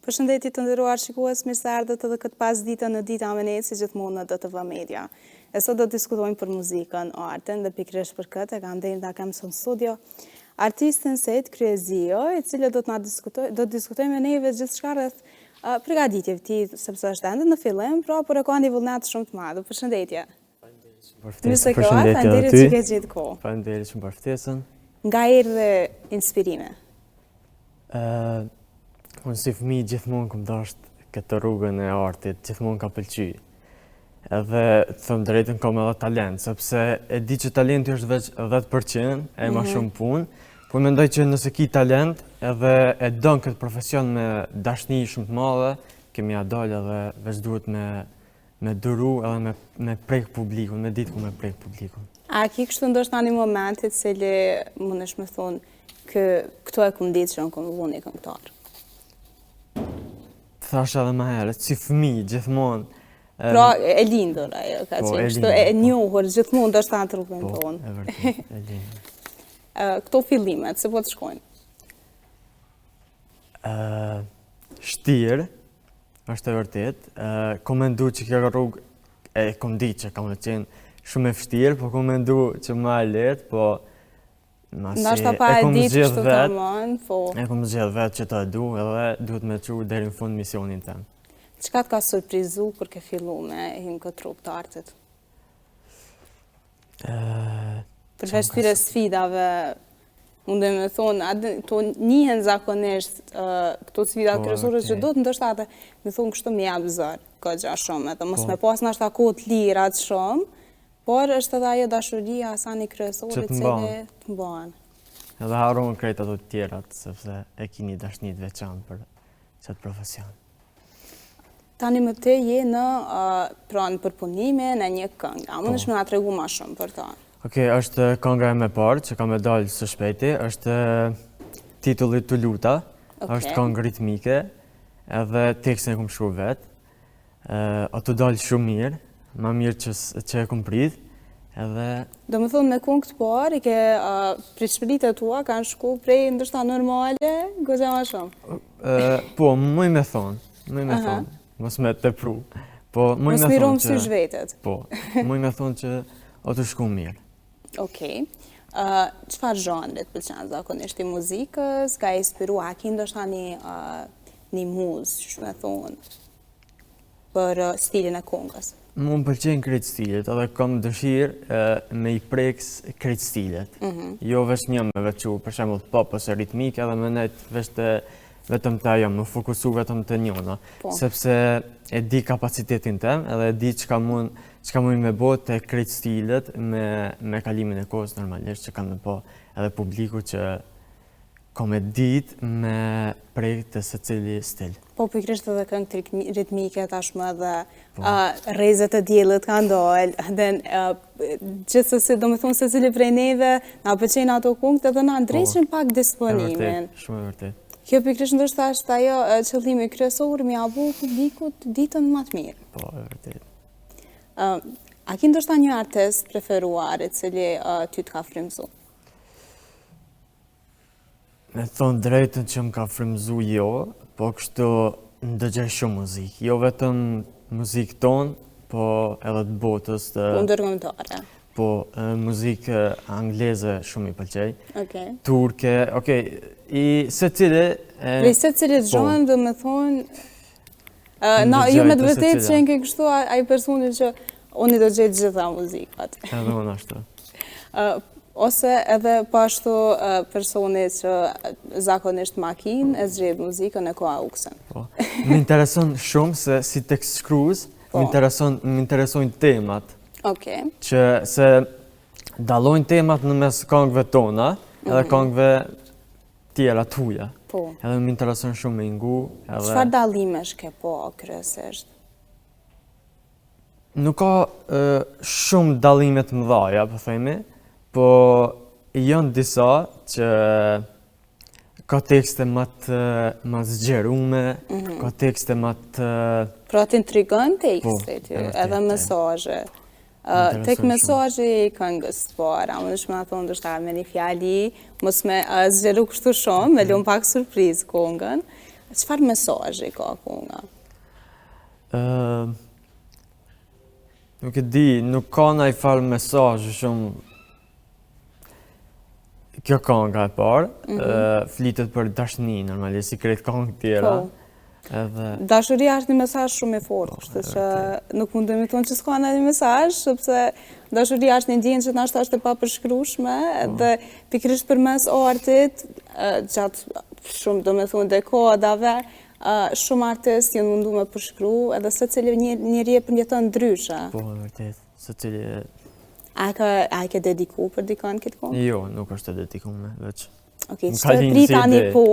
Përshëndetje të nderuar shikues, mirë se ardhët edhe këtë pasditë në Dita Amenet, si gjithmonë në DTV Media. E sot do të diskutojmë për muzikën, artën dhe pikërisht për këtë e kam dhënë ta kam në studio artistin Sejt Kryezio, i cili do të diskutojmë me neve gjithçka rreth përgatitjeve të tij, sepse është ende në fillim, por e ka një vullnet shumë të madh. Përshëndetje. Përshëndetje që ke gjetë kohë. Faleminderit shumë për ftesën. Nga erdhe inspirime? Unë si fëmijë gjithmonë kam dashur këtë rrugën e artit, gjithmonë ka pëlqyer. Edhe të them drejtën kam edhe talent, sepse e di që talenti është veç 10%, e ma shumë punë, por mendoj që nëse ki talent edhe e don këtë profesion me dashni shumë të madhe, kemi ja dalë edhe veç duhet me duru edhe me prek publikun, me ditë ku me prek publikun. A ki kështu ndoshta një momentit cili mundesh me thonë këto e kum ditë që unë kum vënë këngëtar? Thash edhe më herët, si fëmijë gjithmonë. Pra e lindur ajo, ka qenë kështu e njohur gjithmonë ndoshta në trupin tonë. E vërtet, e lindur. Këto fillimet, se po të shkojnë? Shtirë, është e vërtet. Kom mendu që kjo rrugë, kom di që kam qenë shumë e vështirë, po kom mendu që më e lehtë, po ndoshta pa e ditë kështu të mënë, po... E kom zgjedh vetë që të du, edhe duhet me çu deri në fund misionin tem. Çka të ka surprizu kur ke fillu me him këtë rrugë të artit? Përveç këtyre sfidave, mundem me thonë, to njihen zakonisht këto sfida kryesore që do të ndoshta atë, me thonë kështu me jap zor, ka gja shumë, edhe mos me pas ndoshta kohë të lira të shumë, por është edhe ajo dashuria asani kryesore që të mbahen. Edhe harron krejt ato të tjerat, sepse e kini dashni të veçantë për çat profesion. Tani më te je në përpunime në një këngë. A mundesh me na tregu më shumë për ta? Okej, është kënga e parë që ka me dalë së shpejti, është titulli Të luta, është këngë ritmike, edhe tekstin e kom shkruar vetë. Ato dalë shumë mirë, më mirë që e kom prit, edhe... Do me thonë me këngë të parë, i ke pritshmëritë tua kanë shku prej ndoshta normale, goxha më shumë? Po, muj me thonë, mos me tepru. Mos mirum si zhvetet. Po, muj me thonë që o të shku mirë. Okej. Çfarë zhanrit pëlqen zakonisht i muzikës, ka inspiru, a ki ndoshta një muzë, që me thonë, për stilin e këngës? Më pëlqen krejt stilet, edhe kam dëshirë me i preks krejt stilet. Jo veç një me veçu, për shembull pop ose ritmike, edhe me nejt vetëm të ajo, më fokusu vetëm të njona. Sepse e di kapacitetin tem, edhe e di çka mund me bo të krejt stilet me kalimin e kohës normalisht, që kam me po edhe publiku që ka me ditë me prejkë të secili stil. Po, pikërisht edhe këngë ritmike tashmë dhe rrezet e diellit kanë dalë, dhe gjithsesi do me thonë secili prej neve na pëlqejnë ato këngët edhe na ndriçin pak disponimin. Shumë e vërtet. Kjo pikërisht ndoshta është ajo qëllimi kryesor me ia bu publikut ditën më të mirë. Po, e vërtet. A ki ndoshta një artist preferuar i cili ty të ka frymëzu? Me thonë drejtën që më ka frymëzu jo, po kështu ndëgjoj shumë muzikë. Jo vetëm muzikë tonë, po edhe të botës. Po ndërkombëtare. Po, muzikë angleze shumë i pëlqej. Turke, i secili... Prej secilit zhanri, dhe me thonë... Jo me të vërtetë që në ke kështu ai personi që unë do gjejtë gjitha muzikat. Edhe unë ashtu. Ose edhe pashtu personi që zakonisht makinë e zgjedh muzikën e ka uksen. Më intereson shumë se si tekst shkrues, më interesojnë temat. Që se dallojnë temat në mes këngëve tona edhe këngëve tjera tuja. Edhe më intereson shumë me ngu. Çfarë dallimesh ke po kryesisht? Nuk ka shumë dallime të mëdha, po themi, po janë disa që ka tekste më të zgjerume, ka tekste më të... Pra të intrigon tekste ty, edhe mesazhe. Tek mesazhi i këngës të parë, a mundesh me thonë ndoshta me një fjali, mos me zgjeru kështu shumë, me lëm pak surprizë këngën. Çfarë mesazhi ka konga? Nuk e di, nuk ka ndaj farë mesazh shumë. Kjo kënga e parë, flitet për dashni, normalisht, si krejt këngë tjera. Dashuria është një mesazh shumë i fortë, kështu që nuk mund të me thonë që s'ka ndonjë mesazh, sepse dashuria është një ndjenjë që nashta është e papërshkrueshme dhe pikërisht përmes artit, gjatë shumë domethënë dekadave, shumë artistë janë munduar me përshkru, edhe secili njeri e përjeton ndryshe. Po, vërtet, secili. A ke dediku për dikon këtë këngë? Jo, nuk është të dedikume, veç. Okej, që të prita një po,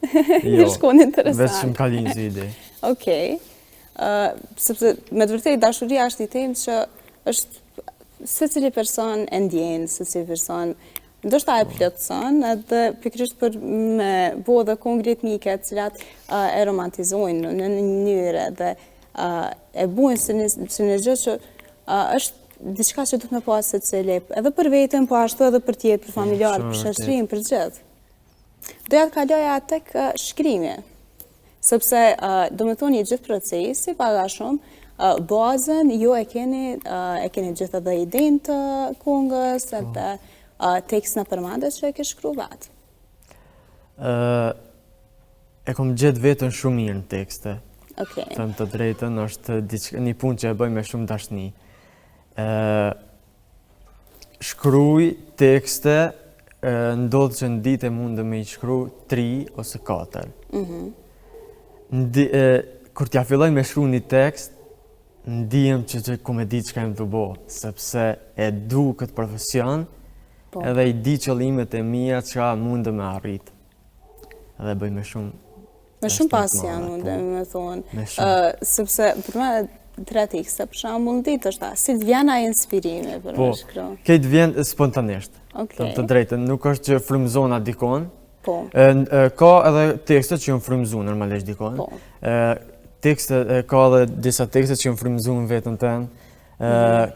shkon interesant. Veç më ka linë si ide. Okej, sepse me të vërtet dashuria është një temë që është secili person e ndjen, secili person ndoshta e plotëson, edhe pikërisht për me bo dhe këngë ritmike të cilat e romantizojnë në një mënyrë dhe e bujnë si një gjë që është diçka që duhet me pas secili, edhe për veten, po ashtu edhe për tjerë, për familjarë, për shoqërinë, për gjithë. Doja të kaloja tek shkrimi, sepse do me thonë një gjithë procesi, paga shumë, bazën ju e keni gjithë edhe idenë të këngës, edhe tekst në përmandet që e ke shkru vetë. E kom gjithë vetën shumë mirë në tekste. Them të drejtën, është një punë që e bëj me shumë dashni. Shkruj tekste, ndodhë që në ditë e mundë me i shkru 3 ose 4. Kur t'ja filloj me shkru një tekst, ndihem që ku me di që ka im të bo, sepse e du këtë profesion, edhe i di qëllimet e mija që mundë me arrit. Edhe bëj me shumë... Me shumë pasion, mundë me thonë. Sepse, për me 3 tekste, për shambull, ditë është ta, si të vjena e inspirime për me shkru? Kejtë vjen spontanisht, të drejtën, nuk është që frymëzona dikon. Ka edhe tekste që jënë frymëzu normalisht dikon. Ka edhe disa tekste që jënë frymëzu në vetën tenë.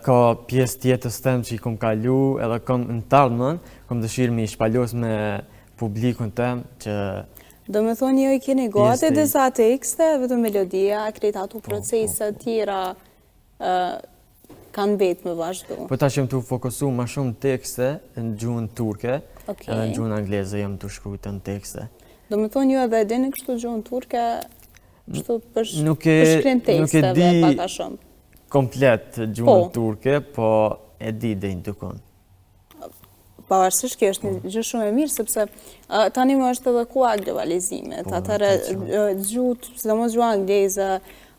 Ka pjesë tjetës temë që i kom kalu, edhe kom në tardhmen, kom dëshirë me i shpalos me publikun temë që... Do me thonë jo i keni gati disa tekste, vetëm melodia, krejt ato procese tjera kanë betë me vazhdu. Po ta që jem të fokusu ma shumë tekste në gjuhën turke, edhe në gjuhën angleze jem të shkrujtë në tekste. Do me thonë jo edhe edini kështu gjuhën turke, kështu për shkrim teksteve paka shumë? Komplet gjuhën turke, po e di dhe një tukon. Pavarësisht kjo është një gjë shumë e mirë, sepse tani më është edhe koha globalizimit, atëherë gjuhë, sidomos gjuha angleze,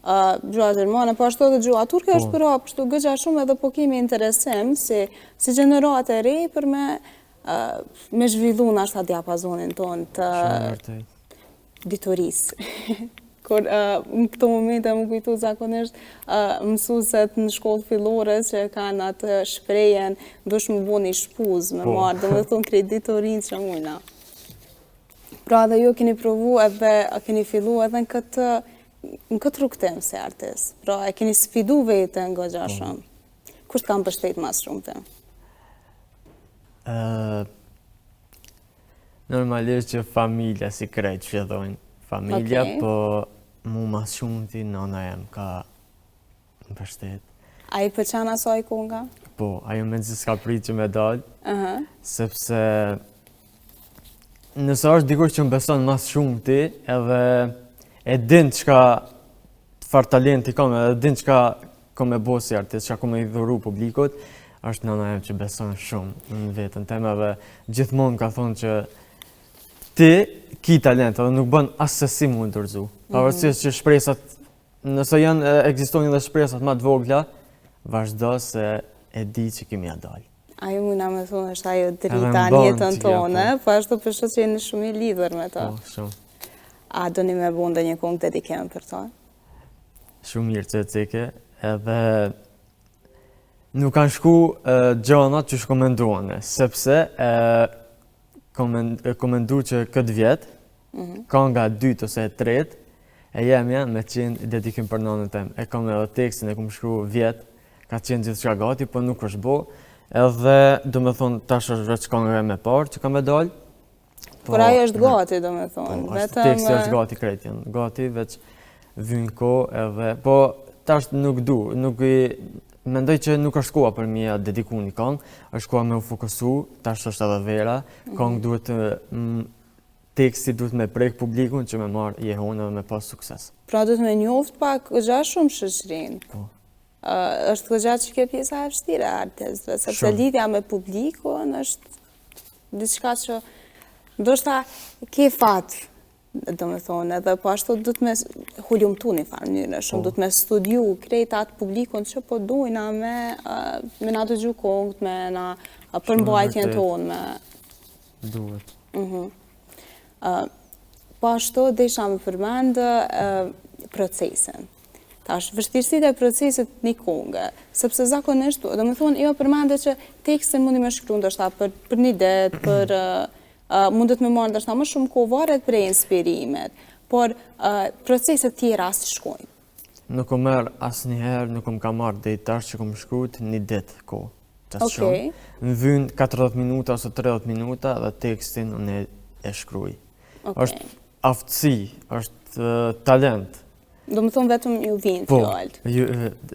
gjuha gjermane, po ashtu edhe gjuha turke është për hapë, kështu gëgja shumë edhe po kemi interesim si gjenerat e rej për me zhvillu në ashta diapazonin tonë të ditorisë. Kur në këto momente më kujtu zakonisht mësuset në shkollë fillore që kanë atë shprejen dush më bo një shpuz me marrë, dhe me thonë kreditorin që mujna. Pra dhe ju keni provu edhe, keni fillu edhe në këtë rukëtim si artist. Pra e keni sfidu vete nga gja shumë. Kusht kam pështet mas shumë të? Normalisht që familja si krejt që dojnë. Familja, po mu mas shumë ti nana jem ka më pështet. A i përqan asaj konga? Po, ajo me nëzis ka prit që me dalë, sepse nëse është dikur që më beson mas shumë ti, edhe e din qka farë talenti kam, edhe din qka kom e bo si artist, qka kom e i dhuru publikut, është nana jem që beson shumë në vetën teme, edhe gjithmonë ka thonë që ti ki talent, edhe nuk bën asë se si mund të rëzu. Pavarësisht që shpresat, nëse janë ekzistojnë dhe shpresat ma të vogla, vazhdo se e di që kemi a dalë. Ajo muna me thonë është ajo drita në jetën tonë, po ashtu përshë që jeni shumë i lidhër me ta. Po, shumë. A do një me bunde një këngë dedikim për ta? Shumë mirë që e cike, edhe nuk kanë shku gjonat që shkomenduane, sepse komendu që këtë vjetë, ka nga 2 ose 3, e jemja me qenë dedikim për nanën tem. E kam edhe tekstin, e kom shkru vjetë, ka qenë gjithë qa gati, po nuk është bo. Edhe, do me thonë, tash është veç këngëve me parë që kam e dalë, Por ajo është gati, do me thonë. Teksti është gati krejt janë. Gati, veç vynë ko edhe... Po, tash nuk du, mendoj që nuk është koha për mia dediku një këngë, është koha me u fokusu, tash është edhe vera, këngë duhet teksti duhet me prek publikun që me marrë jehon edhe me pas sukses. Pra duhet me njoft pak gëgja shumë shoqërinë. Po. Është gëgja që ke pjesa e vështire e artistëve, sepse lidhja me publikun është diçka që ndoshta ke fat, do me thonë, edhe po ashtu du të me huljumtu një farë mënyrë, shumë du të me studiu krejt atë publikun që po dujna me na dëgju këngët, me na përmbajtjen tonë, me... Duhet. Po ashtu desha me përmendë procesin. Tash, vështirësitë e procesit një këngë, sepse zakonisht, do me thonë, jo përmendë që tekstin mundi me shkru ndoshta për një ditë, për mundet me marrë ndoshta më shumë kohë varet prej inspirimet, por proceset tjera si shkojnë. Nuk o merë asnjëherë, nuk o më ka marrë deri tash që kom shkruajt një ditë kohë. Okej. Më vyn 40 minuta ose 30 minuta dhe tekstin unë e shkruaj. Është aftësi, është talent. Do më thonë vetëm ju vinë fjallët. Po,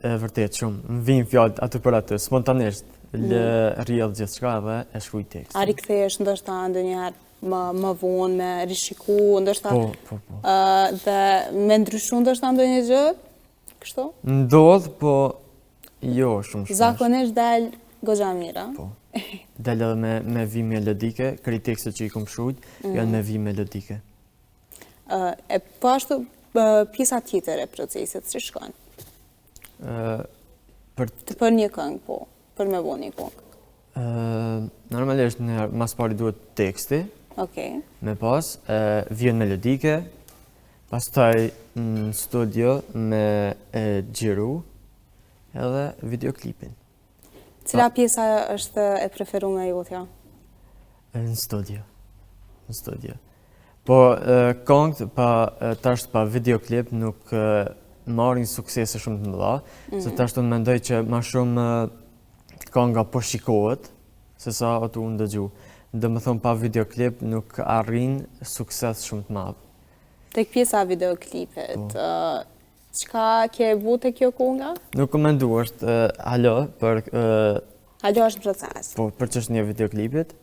e vërtet shumë. Më vinë fjallët aty për aty, spontanisht. Rrjedh gjithçka dhe e shkruaj tekst. A rikthehesh ndoshta ndonjëherë më vonë me rishiku, ndoshta po. Dhe me ndryshu ndoshta ndonjë gjë? Kështu? Ndodh, po jo shumë shpesh. Zakonisht del goxha mira. Po. Del edhe me vi melodike, krejt tekstet që i kom shkruajt janë me vi melodike. E po ashtu pjesa tjetër e procesit si shkon? Për një këngë, po. Për me bo një këngë? Normalisht mas pari duhet teksti, me pas, vjen melodike, pastaj në studio me xhiru edhe videoklipin. Cila pjesa është e preferuar jotja? Në studio. Po këngët tash pa videoklip nuk marrin suksese shumë të mëdha, se tash unë mendoj që ma shumë kënga po shikohet, se sa ato unë dëgju. Dhe më thonë pa videoklip nuk arrin sukses shumë të madhë. Tek pjesa videoklipit, çka ke bu te kjo kënga? Nuk më mendu, është halo për... Halo është proces? Po, për çështjen e videoklipit.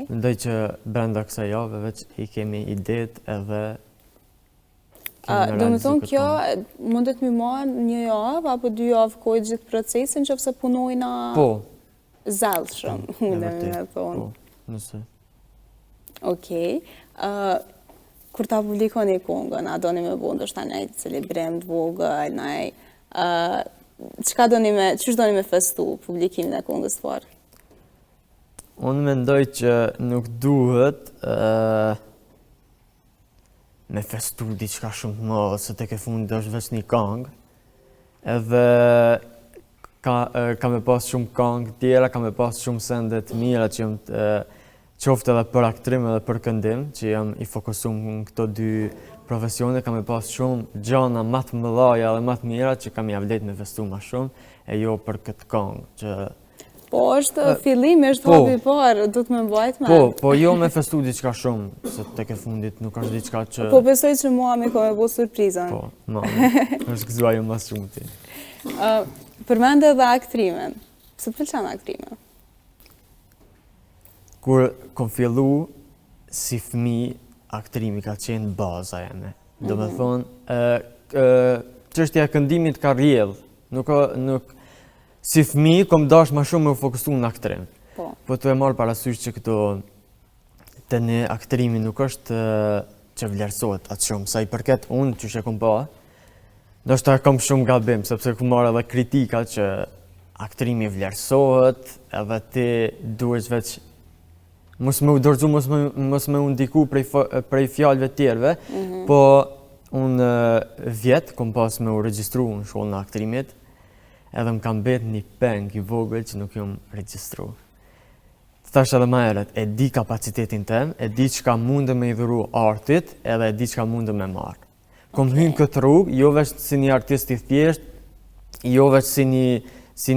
Mendoj që brenda kësaj jave veç i kemi idet edhe... Do me thonë kjo mundet mi marrë një javë apo 2 javë kohë gjithë procesin që fse punojna zellshëm, mundem me thonë. Po, nëse. Okej. Kur ta publikoni këngën, a doni me bo ndoshta një celebrim të vogël, çysh doni me festu publikimin e këngës të parë? Unë mendoj që nuk duhet me festu diçka shumë të madhe, se tek e fundit është veç një këngë. Edhe ka me pas shumë këngë tjera, ka me pas shumë sende të mira që jam qoftë edhe për aktrim edhe për këndim, që jam i fokusuar në këto 2 profesione, ka me pas shumë gjana më të mëdha dhe më të mira që kam ia vlet me festu më shumë, e jo për këtë këngë që... Po, është fillimi, është hapi i parë, du të me mbajt me. Po, jo me festu diçka shumë, se tek e fundit nuk është diçka që... Po, besoj që muami ka me bo surprizën. Po, mami, është gëzua jo mas shumë ti. Përmende edhe aktrimin. Pse të pëlqen aktrimin? Kur kom fillu, si fëmijë, aktrimi ka qenë baza jeme. Do me thonë, çështja e këndimit ka rrjedh, nuk... Si fëmijë, kom dash ma shumë me u fokusu në aktrim. Po të e marrë parasysh që këto të një aktrimi nuk është që vlerësohet atë shumë. Sa i përket unë që kom pa, do shta kom shumë gabim, sepse kom marrë edhe kritika që aktrimi vlerësohet, edhe ti duhesh veç mos me u dorëzu, mos me u ndiku prej fjalëve tjerve, po unë vjetë kom pas me u regjistru në shkollën e aktrimit, edhe më kam bet një peng i vogël që nuk jom regjistru. Thash edhe ma herët, e di kapacitetin tem, e di çka mundem me i dhuru artit, edhe e di çka mundem me marrë. Kom hynë këtë rrugë, jo veç si një artist i thjesht, jo veç si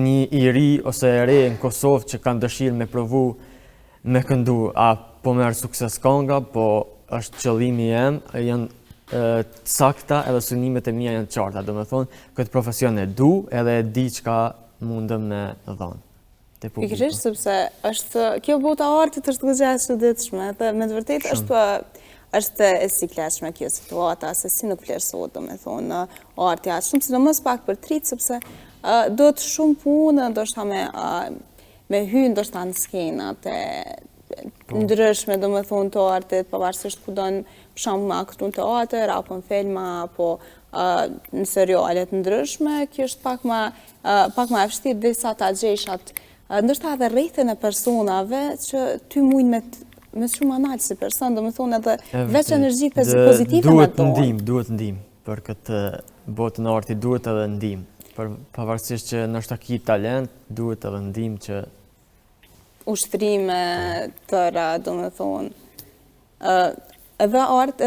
një i ri ose e re në Kosovë që kanë dëshirë me provu me këndu, a po merë sukses konga, po është qëllimi jem, janë sakta edhe synimet e mia janë qarta. Do me thonë, këtë profesion e du edhe e di çka mundëm me dhënë. Pikërisht, sepse kjo bota artit është goxha e çuditshme, dhe me të vërtetë është e sikletshme kjo situata, se si nuk vlerësohet, do me thonë, arti aq shumë, sidomos pak për trit, sepse do të shumë punë, ndoshta me hyrë ndoshta në skenat e ndryshme, do me thonë, të artit, pavarësisht ku don për shembull me aktu në teatr, apo në filma, apo në serialet ndryshme, kjo është pak më e vështirë derisa ta gjesh atë ndoshta edhe rrethin e personave që ty mujnë me shumë analë si person, do me thonë edhe veç energji pozitive me tonë. Duhet ndihmë, për këtë botën e artit duhet edhe ndihmë. Pavarësisht që ndoshta ki talent, duhet edhe ndihmë që ushtrime tëra, do me thonë. Edhe art,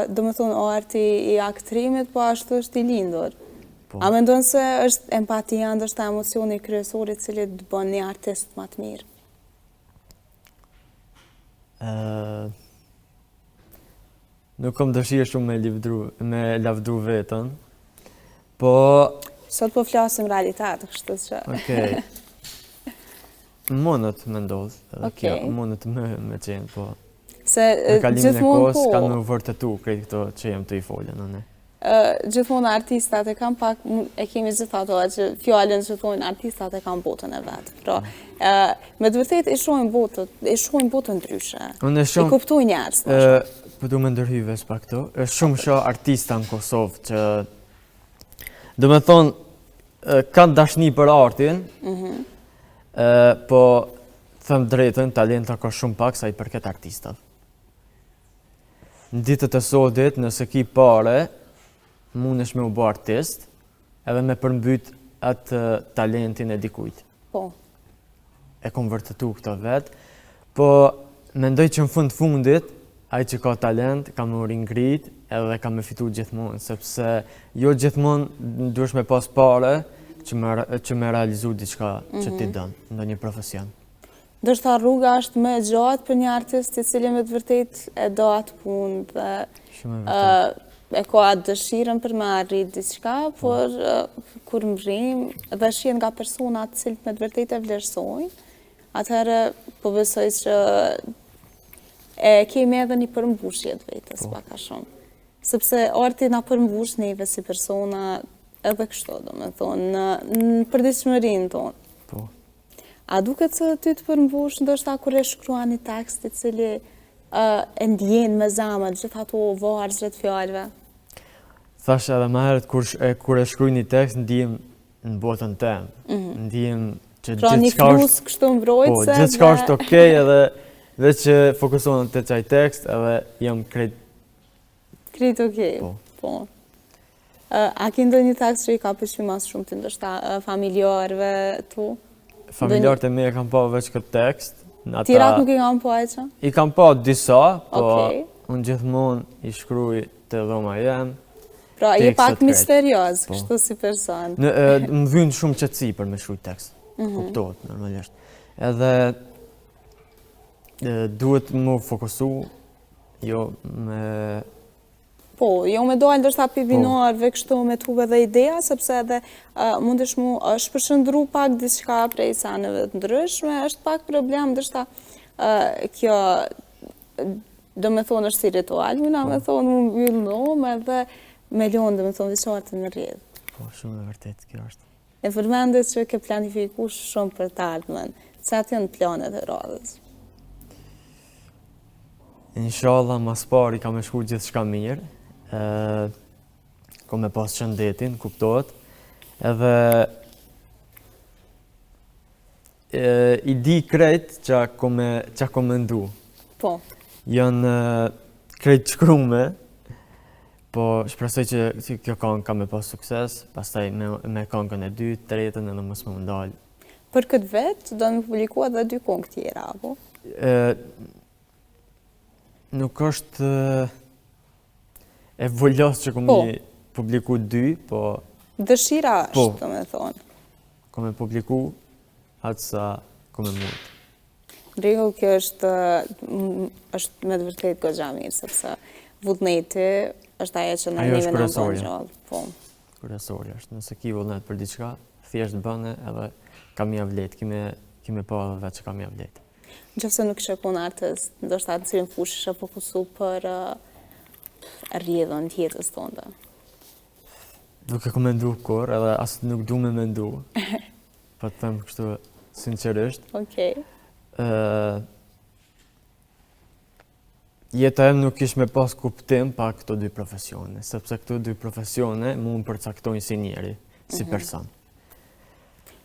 do me thonë, arti i aktrimit, po ashtu është i lindur. A mendon se është empatia ndoshta emocioni kryesor i cili të bën një artist më të mirë? Nuk kam dëshirë shumë me lavdru vetën, po... Sot po flasim realitet, kështu që... Okej. Monët me ndodhë, monët me qenë, po... Se kalimin e kohës kanë më vërtetu krejt këto që jem të i folën, në ne. Gjithmonë artistat e kam pak, e kemi gjitha ato që fjallën që thonë artistat e kam botën e vetë. Pra, me të vërtet e shohin botën ndryshe. I kuptoj njerës. Po du me ndërhyve s'pa këto. Është shumë shoh artista në Kosovë që do me thonë kanë dashni për artin, po thëmë drejtën, talenta ka shumë pak sa i përket artistave. Në ditët e sodit, nëse ki pare, mundesh me u bë artist, edhe me përmbyt atë talentin e dikujt. Po. E kom vërtetu këto vetë, po mendoj që në fundit, ai që ka talent, ka më ringrit, edhe ka me fitu gjithmonë, sepse jo gjithmonë duhesh me pas pare që me realizu diçka që ti dënë, në një profesion. Ndoshta rruga është më e gjatë për një artist i cili me të vërtet e do atë punë dhe e ka atë dëshirën për me arrit diçka, por kur mrim dhe shihen nga personat të cilët me të vërtet e vlerësojnë, atëherë po besoj që e kemi edhe një përmbushje të vetës pak a shumë. Sepse arti na përmbush neve si persona edhe kështu, do me thonë, në përditshmërinë tonë. Po. A duket se ty të përmbush ndoshta kur e shkruan një tekst i cili e ndjen me zemër gjithë ato vargje të fjalëve? Thash edhe më herët kur e shkruaj një tekst ndjem në botën tem. Ndjem që gjithçka është kështu mbrojtëse. Po, gjithçka është okej edhe veç që fokusohem te çaj tekst edhe jam krejt okej. Po. A ke ndonjë tekst që i ka pëlqyer më shumë ti ndoshta familjarëve tu? Familjarët e mi e kam pa veç këtë tekst. Tirat nuk i kam pa e që? I kam pa disa, po unë gjithmonë i shkruaj te dhoma jem. Pra, je pak misterioz, kështu si person. Më vjen shumë qetësi për me shkruaj tekst. Kuptohet normalisht. Edhe duhet më fokusu, jo me... Po, jo me dojnë ndoshta pivinarve kështu me tuve dhe ideja, sepse edhe mundesh mu është përshëndru pak diçka prej sanëve të ndryshme, është pak problem ndoshta kjo, do me thonë është si ritual, muna me thonë më mbyllëm edhe me lonë, do me thonë vishartë në rrjedhë. Po, shumë e vërtet kjo është. E përmendet që ke planifiku shumë për të ardhmen, se atë janë planet e radhës. Inshallah, mas pari ka me shku gjithë shka mirë, ko me pas shëndetin, kuptohet, edhe i di krejt që ko me ndu. Po. Janë krejt shkrume, po shpresoj që kjo këngë ka me pas sukses, pastaj me këngën e dytë, tretën edhe mos më ndalë. Për këtë vetë, do në publikua dhe 2 këngë tjera, apo? Nuk është e vullos që kom një publiku 2, po... Dëshira është, do me thonë. Kom e publiku atë sa kom e mund. Rregull, kjo është me të vërtet goxha mirë, sepse vullneti është ajo që në neve në bën gjallë. Po. Kryesori është, nëse ki vullnet për diçka, thjesht bëne edhe kam ja vlet, kime pa edhe vetë që kam ja vlet. Nëse nuk ishe kon artist, ndoshta në cilin fushë ishe fokusu për rrjedhën të jetës tonë. Nuk e ku mendu kur, edhe asë nuk du me mendu, pa të them kështu sinqerisht. Okej. Jeta em nuk ish me pas kuptim pa këto dy profesione, sepse këto dy profesione mu më përcaktojnë si njeri, si person.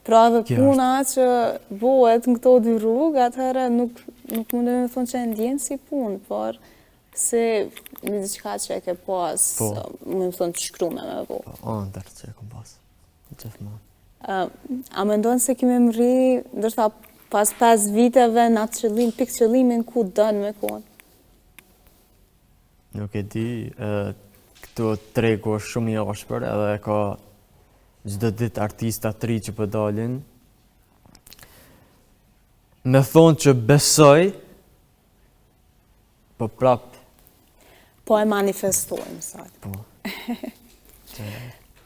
Pra dhe puna që bëhet në këto dy rrugë, atëherë nuk mundë me thonë që e ndjenë si punë, por se një diçka që e ke pas, më thonë të shkrume me bo. Ndër që e kom pas, gjithmonë. A me ndonë se kime mëri, ndërsa pas 5 viteve në atë qëllim, pikë qëllimin ku dënë me konë? Nuk e di, këto tregu është shumë i ashpër edhe ka çdo ditë artista të ri që po dalin. Me thonë që besoj, po prap. Po e manifestojmë, sot. Po.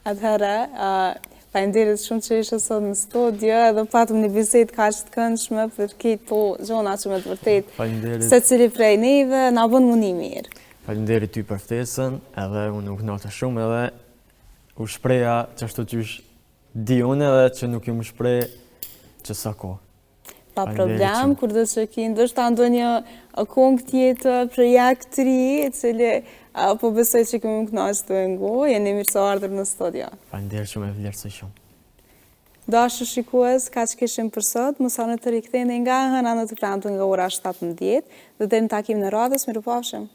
Atëherë, faleminderit shumë që ishe sot në studio, edhe patëm një bisedë kaq të këndshme për këto gjona që me të vërtet secili prej neve na bën mundi mirë. Faleminderit ty për ftesën, edhe unë u kënaqja shumë edhe u shpreha që ashtu qysh di unë edhe që nuk ju më shpreh që sa kohë. Pa problem, kur do që ki ndoshta ndonjë këngë tjetër, projekt të ri, i cili po besoj që kemi kënaqur të ngu, jeni mirë se ardhur në studio. Faleminderit shumë, e vlerësoj shumë. Dashur shikues, kaq kishim për sot, mos harroni të riktheheni nga hëna në të premte nga ora 17 dhe deri në takimin e radhës, mirupafshim.